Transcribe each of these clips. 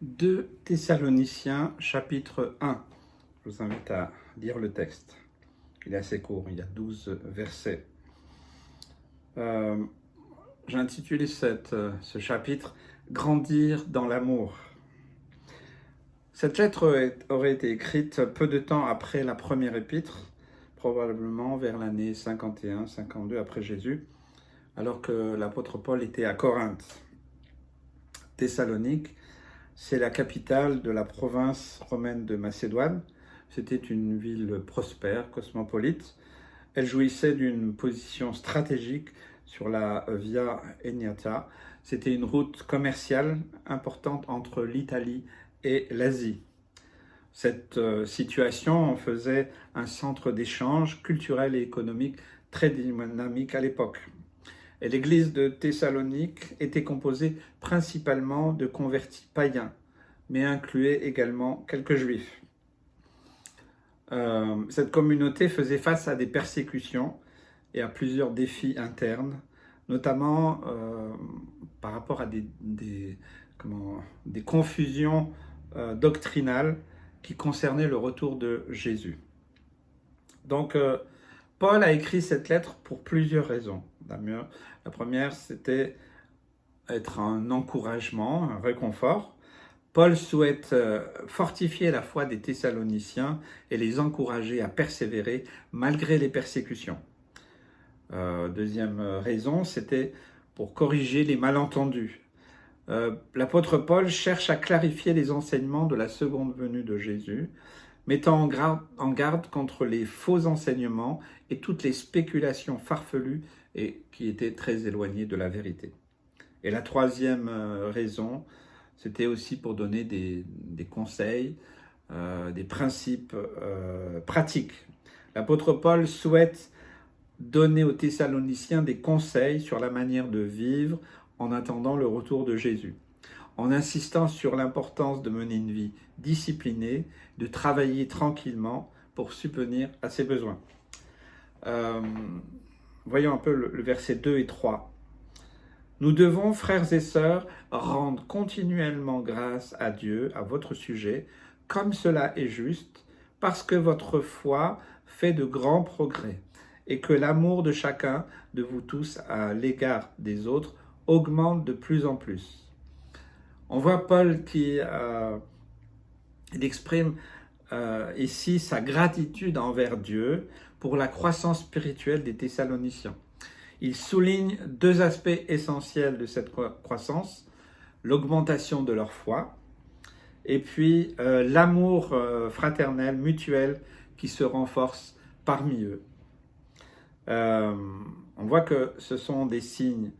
2 Thessaloniciens, chapitre 1. Je vous invite à lire le texte. Il est assez court, il y a 12 versets. J'ai intitulé ce chapitre « Grandir dans l'amour ». Cette lettre aurait été écrite peu de temps après la première épître, probablement vers l'année 51-52 après Jésus, alors que l'apôtre Paul était à Corinthe. Thessalonique, c'est la capitale de la province romaine de Macédoine. C'était une ville prospère, cosmopolite. Elle jouissait d'une position stratégique sur la Via Egnatia. C'était une route commerciale importante entre l'Italie et l'Asie. Cette situation en faisait un centre d'échange culturel et économique très dynamique à l'époque. Et l'église de Thessalonique était composée principalement de convertis païens, mais incluait également quelques juifs. Cette communauté faisait face à des persécutions et à plusieurs défis internes, notamment par rapport à des confusions doctrinales qui concernaient le retour de Jésus. Donc, Paul a écrit cette lettre pour plusieurs raisons. La première, c'était être un encouragement, un réconfort. Paul souhaite fortifier la foi des Thessaloniciens et les encourager à persévérer malgré les persécutions. Deuxième raison, c'était pour corriger les malentendus. L'apôtre Paul cherche à clarifier les enseignements de la seconde venue de Jésus, mettant en garde contre les faux enseignements et toutes les spéculations farfelues et qui étaient très éloignées de la vérité. Et la troisième raison, c'était aussi pour donner des conseils, des principes pratiques. L'apôtre Paul souhaite donner aux Thessaloniciens des conseils sur la manière de vivre en attendant le retour de Jésus, en insistant sur l'importance de mener une vie disciplinée, de travailler tranquillement pour subvenir à ses besoins. Voyons un peu le verset 2 et 3. Nous devons, frères et sœurs, rendre continuellement grâce à Dieu à votre sujet, comme cela est juste, parce que votre foi fait de grands progrès et que l'amour de chacun de vous tous à l'égard des autres augmente de plus en plus. On voit Paul qui il exprime ici sa gratitude envers Dieu pour la croissance spirituelle des Thessaloniciens. Il souligne deux aspects essentiels de cette croissance, l'augmentation de leur foi et puis l'amour fraternel, mutuel qui se renforce parmi eux. On voit que ce sont des signes,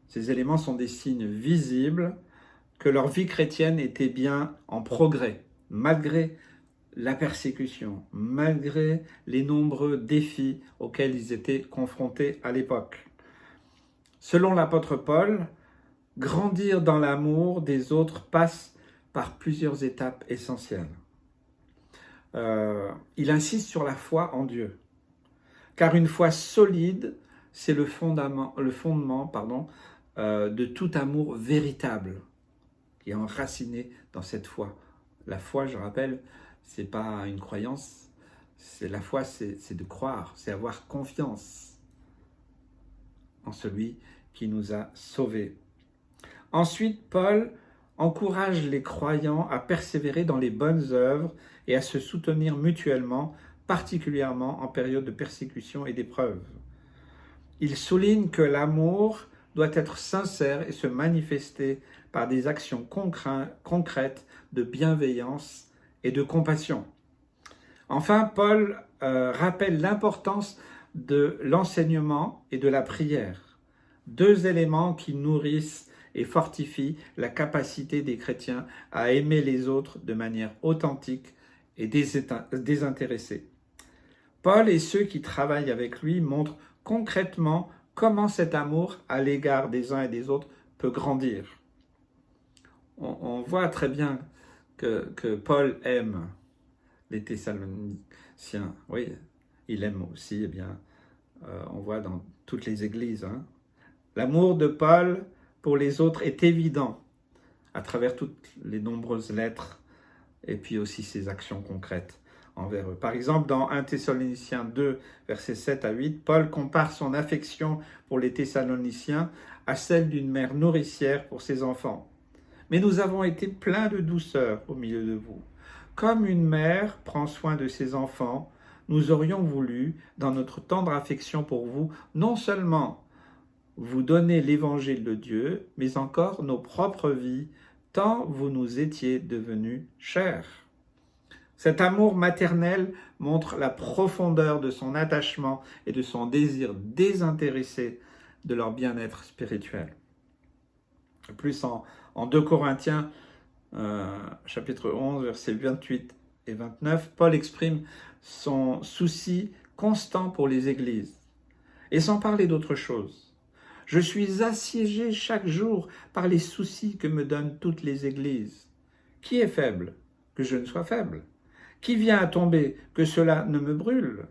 ces éléments sont des signes visibles que leur vie chrétienne était bien en progrès, malgré la persécution, malgré les nombreux défis auxquels ils étaient confrontés à l'époque. Selon l'apôtre Paul, grandir dans l'amour des autres passe par plusieurs étapes essentielles. Il insiste sur la foi en Dieu, car une foi solide, c'est le fondement de tout amour véritable, qui est enraciné dans cette foi. La foi, je rappelle, c'est pas une croyance, c'est la foi, c'est de croire, c'est avoir confiance en celui qui nous a sauvés. Ensuite, Paul encourage les croyants à persévérer dans les bonnes œuvres et à se soutenir mutuellement, particulièrement en période de persécution et d'épreuve. Il souligne que l'amour doit être sincère et se manifester par des actions concrètes de bienveillance et de compassion. Enfin, Paul rappelle l'importance de l'enseignement et de la prière, deux éléments qui nourrissent et fortifient la capacité des chrétiens à aimer les autres de manière authentique et désintéressée. Paul et ceux qui travaillent avec lui montrent concrètement comment cet amour à l'égard des uns et des autres peut grandir. On voit très bien que Paul aime les Thessaloniciens. Oui, il aime aussi, on voit dans toutes les églises. L'amour de Paul pour les autres est évident. à travers toutes les nombreuses lettres et puis aussi ses actions concrètes envers eux. Par exemple, dans 1 Thessaloniciens 2, versets 7 à 8, Paul compare son affection pour les Thessaloniciens à celle d'une mère nourricière pour ses enfants. Mais nous avons été pleins de douceur au milieu de vous. Comme une mère prend soin de ses enfants, nous aurions voulu, dans notre tendre affection pour vous, non seulement vous donner l'évangile de Dieu, mais encore nos propres vies, tant vous nous étiez devenus chers. Cet amour maternel montre la profondeur de son attachement et de son désir désintéressé de leur bien-être spirituel. Plus en 2 Corinthiens, chapitre 11, versets 28 et 29, Paul exprime son souci constant pour les églises. Et sans parler d'autre chose, je suis assiégé chaque jour par les soucis que me donnent toutes les églises. Qui est faible? Que je ne sois faible. Qui vient à tomber? Que cela ne me brûle.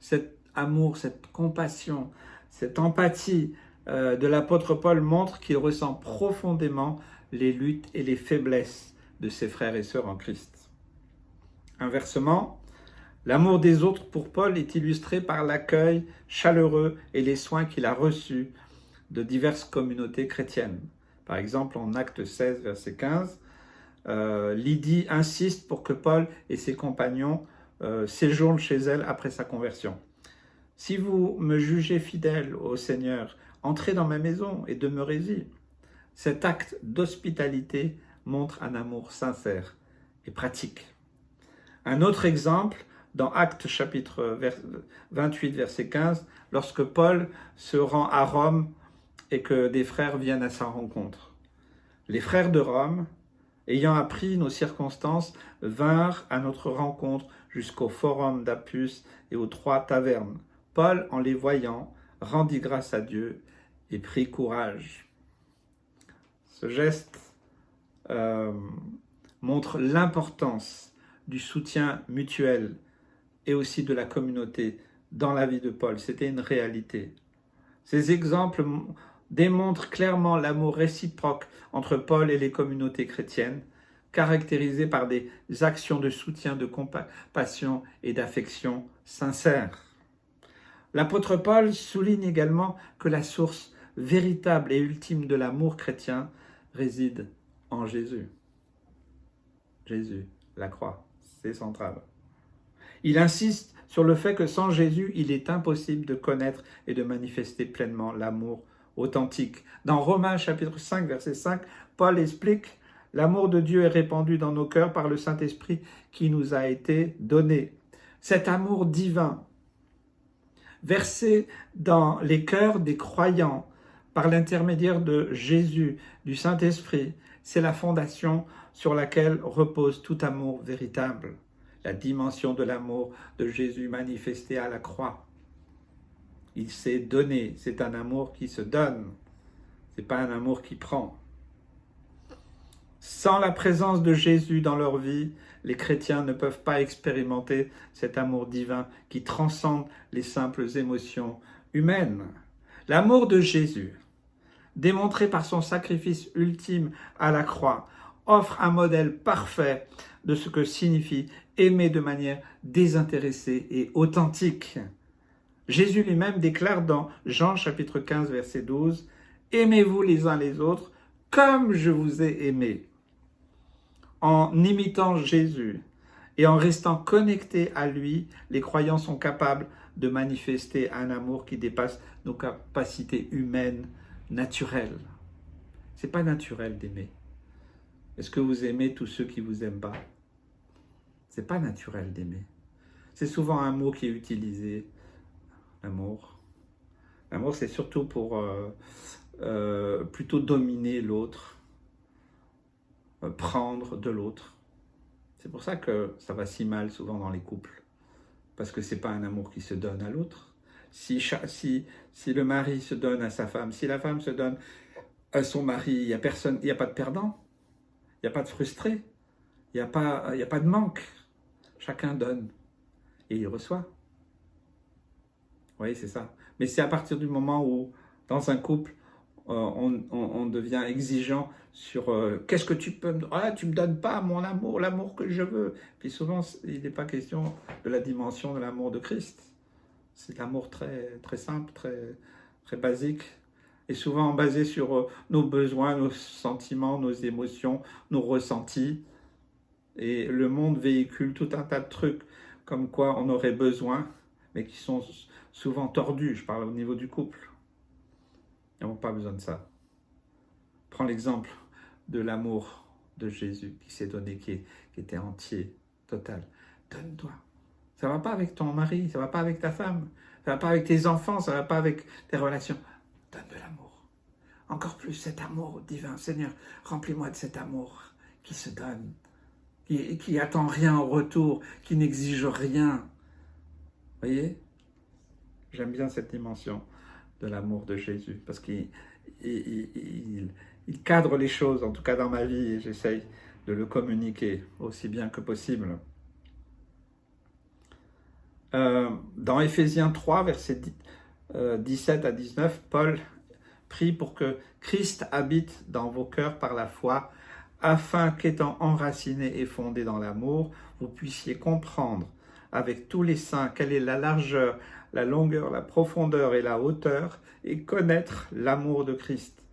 Cet amour, cette compassion, cette empathie de l'apôtre Paul montre qu'il ressent profondément les luttes et les faiblesses de ses frères et sœurs en Christ. Inversement, l'amour des autres pour Paul est illustré par l'accueil chaleureux et les soins qu'il a reçus de diverses communautés chrétiennes. Par exemple, en Acte 16, verset 15, Lydie insiste pour que Paul et ses compagnons séjournent chez elle après sa conversion. « Si vous me jugez fidèle au Seigneur, entrez dans ma maison et demeurez-y. » Cet acte d'hospitalité montre un amour sincère et pratique. Un autre exemple, dans Actes chapitre 28, verset 15, lorsque Paul se rend à Rome et que des frères viennent à sa rencontre. Les frères de Rome, ayant appris nos circonstances, vinrent à notre rencontre jusqu'au forum d'Appius et aux 3 tavernes. Paul, en les voyant, rendit grâce à Dieu et prit courage. Ce geste montre l'importance du soutien mutuel et aussi de la communauté dans la vie de Paul. C'était une réalité. Ces exemples démontrent clairement l'amour réciproque entre Paul et les communautés chrétiennes, caractérisées par des actions de soutien, de compassion et d'affection sincères. L'apôtre Paul souligne également que la source véritable et ultime de l'amour chrétien réside en Jésus. Jésus, la croix, c'est central. Il insiste sur le fait que sans Jésus, il est impossible de connaître et de manifester pleinement l'amour authentique. Dans Romains chapitre 5, verset 5, Paul explique « L'amour de Dieu est répandu dans nos cœurs par le Saint-Esprit qui nous a été donné. » Cet amour divin, versé dans les cœurs des croyants par l'intermédiaire de Jésus, du Saint-Esprit, c'est la fondation sur laquelle repose tout amour véritable. La dimension de l'amour de Jésus manifesté à la croix. Il s'est donné, c'est un amour qui se donne, ce n'est pas un amour qui prend. Sans la présence de Jésus dans leur vie, les chrétiens ne peuvent pas expérimenter cet amour divin qui transcende les simples émotions humaines. L'amour de Jésus, démontré par son sacrifice ultime à la croix, offre un modèle parfait de ce que signifie aimer de manière désintéressée et authentique. Jésus lui-même déclare dans Jean chapitre 15 verset 12 « Aimez-vous les uns les autres comme je vous ai aimé ». En imitant Jésus et en restant connectés à lui, les croyants sont capables de manifester un amour qui dépasse nos capacités humaines naturelles. Ce n'est pas naturel d'aimer. Est-ce que vous aimez tous ceux qui vous aiment pas? Ce n'est pas naturel d'aimer. C'est souvent un mot qui est utilisé, l'amour. L'amour, c'est surtout pour plutôt dominer l'autre, prendre de l'autre. C'est pour ça que ça va si mal souvent dans les couples. Parce que ce n'est pas un amour qui se donne à l'autre. Si le mari se donne à sa femme, si la femme se donne à son mari, il n'y a personne, il n'y a pas de perdant, il n'y a pas de frustré, il n'y a pas de manque. Chacun donne et il reçoit. Oui, c'est ça. Mais c'est à partir du moment où, dans un couple, on devient exigeant sur qu'est-ce que tu peux me donner. Ah, tu me donnes pas mon amour, l'amour que je veux. Puis souvent, il n'est pas question de la dimension de l'amour de Christ. C'est de l'amour très, très simple, très, très basique, et souvent basé sur nos besoins, nos sentiments, nos émotions, nos ressentis. Et le monde véhicule tout un tas de trucs comme quoi on aurait besoin, mais qui sont souvent tordus. Je parle au niveau du couple. Ils n'ont pas besoin de ça. Prends l'exemple de l'amour de Jésus qui s'est donné, qui était entier, total. Donne-toi. Ça ne va pas avec ton mari, ça ne va pas avec ta femme, ça ne va pas avec tes enfants, ça ne va pas avec tes relations. Donne de l'amour. Encore plus cet amour divin. Seigneur, remplis-moi de cet amour qui se donne, qui attend rien en retour, qui n'exige rien. Vous voyez? J'aime bien cette dimension de l'amour de Jésus, parce qu'il cadre les choses, en tout cas dans ma vie, et j'essaye de le communiquer aussi bien que possible. Dans Éphésiens 3, versets 17 à 19, Paul prie pour que Christ habite dans vos cœurs par la foi, afin qu'étant enracinés et fondés dans l'amour, vous puissiez comprendre avec tous les saints quelle est la largeur, la longueur, la profondeur et la hauteur, et connaître l'amour de Christ,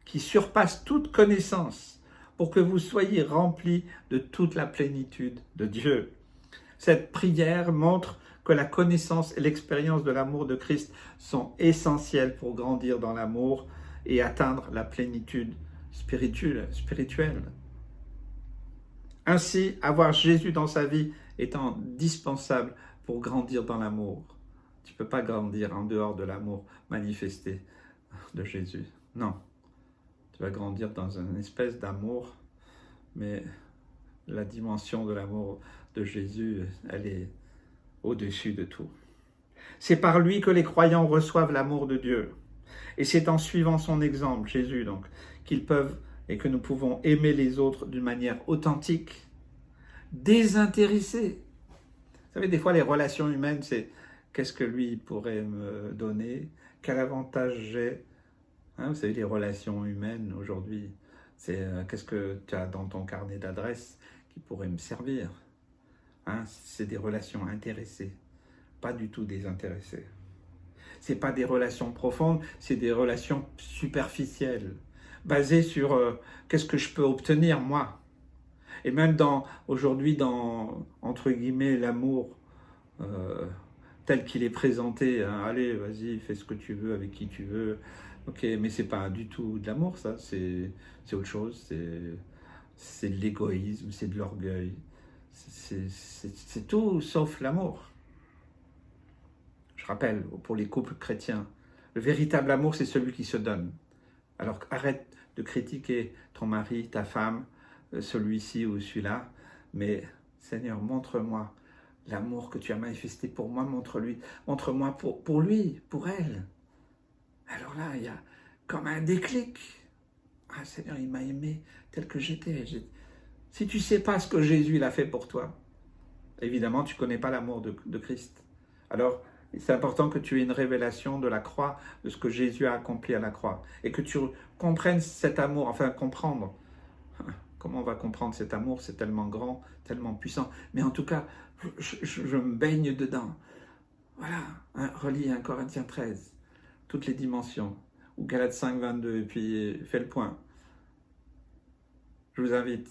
qui surpasse toute connaissance, pour que vous soyez remplis de toute la plénitude de Dieu. Cette prière montre que la connaissance et l'expérience de l'amour de Christ sont essentielles pour grandir dans l'amour et atteindre la plénitude spirituelle. Ainsi, avoir Jésus dans sa vie est indispensable pour grandir dans l'amour. Tu ne peux pas grandir en dehors de l'amour manifesté de Jésus. Non. Tu vas grandir dans une espèce d'amour, mais la dimension de l'amour de Jésus, elle est au-dessus de tout. C'est par lui que les croyants reçoivent l'amour de Dieu. Et c'est en suivant son exemple, Jésus donc, qu'ils peuvent et que nous pouvons aimer les autres d'une manière authentique, désintéressée. Vous savez, des fois, les relations humaines, c'est qu'est-ce que lui pourrait me donner, quel avantage j'ai. Vous savez, les relations humaines aujourd'hui, c'est qu'est-ce que tu as dans ton carnet d'adresses qui pourrait me servir. C'est des relations intéressées, pas du tout désintéressées. Ce n'est pas des relations profondes, c'est des relations superficielles, basées sur qu'est-ce que je peux obtenir moi. Et même aujourd'hui, dans, entre guillemets, l'amour tel qu'il est présenté, allez, vas-y, fais ce que tu veux, avec qui tu veux, ok, mais c'est pas du tout de l'amour, ça, c'est autre chose, c'est de l'égoïsme, c'est de l'orgueil, c'est tout sauf l'amour. Je rappelle, pour les couples chrétiens, le véritable amour, c'est celui qui se donne. Alors arrête de critiquer ton mari, ta femme, celui-ci ou celui-là, mais Seigneur, montre-moi l'amour que tu as manifesté pour moi, montre-moi pour lui, pour elle. Alors là, il y a comme un déclic. Ah Seigneur, il m'a aimé tel que j'étais. Si tu ne sais pas ce que Jésus il a fait pour toi, évidemment, tu ne connais pas l'amour de Christ. Alors, c'est important que tu aies une révélation de la croix, de ce que Jésus a accompli à la croix, et que tu comprennes cet amour, enfin comprendre. Comment on va comprendre cet amour? C'est tellement grand, tellement puissant. Mais en tout cas, je me baigne dedans. Voilà, relis 1 Corinthiens 13, toutes les dimensions, ou Galates 5, 22, et puis fais le point. Je vous invite,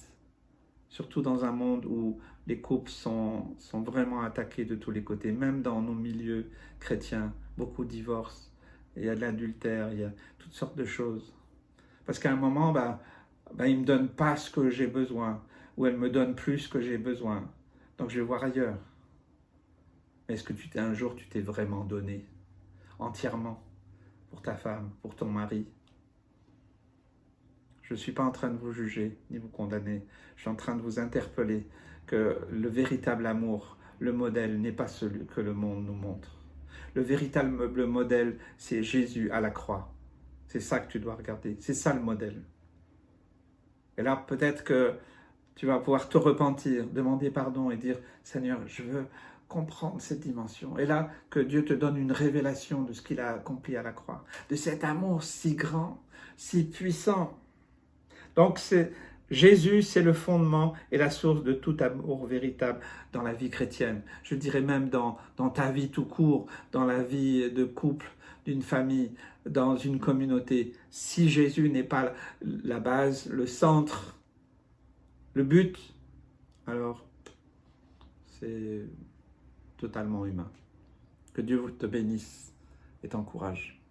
surtout dans un monde où les couples sont vraiment attaqués de tous les côtés, même dans nos milieux chrétiens, beaucoup de divorces, il y a de l'adultère, il y a toutes sortes de choses. Parce qu'à un moment, il ne me donne pas ce que j'ai besoin, ou elle me donne plus ce que j'ai besoin. Donc je vais voir ailleurs. Est-ce que un jour tu t'es vraiment donné, entièrement, pour ta femme, pour ton mari? Je ne suis pas en train de vous juger, ni vous condamner. Je suis en train de vous interpeller que le véritable amour, le modèle, n'est pas celui que le monde nous montre. Le véritable modèle, c'est Jésus à la croix. C'est ça que tu dois regarder. C'est ça le modèle. Et là, peut-être que tu vas pouvoir te repentir, demander pardon et dire « Seigneur, je veux comprendre cette dimension. Et là, que Dieu te donne une révélation de ce qu'il a accompli à la croix, de cet amour si grand, si puissant. Donc, Jésus, c'est le fondement et la source de tout amour véritable dans la vie chrétienne. Je dirais même dans ta vie tout court, dans la vie de couple, d'une famille, dans une communauté. Si Jésus n'est pas la base, le centre, le but, alors c'est totalement humain. Que Dieu te bénisse et t'encourage.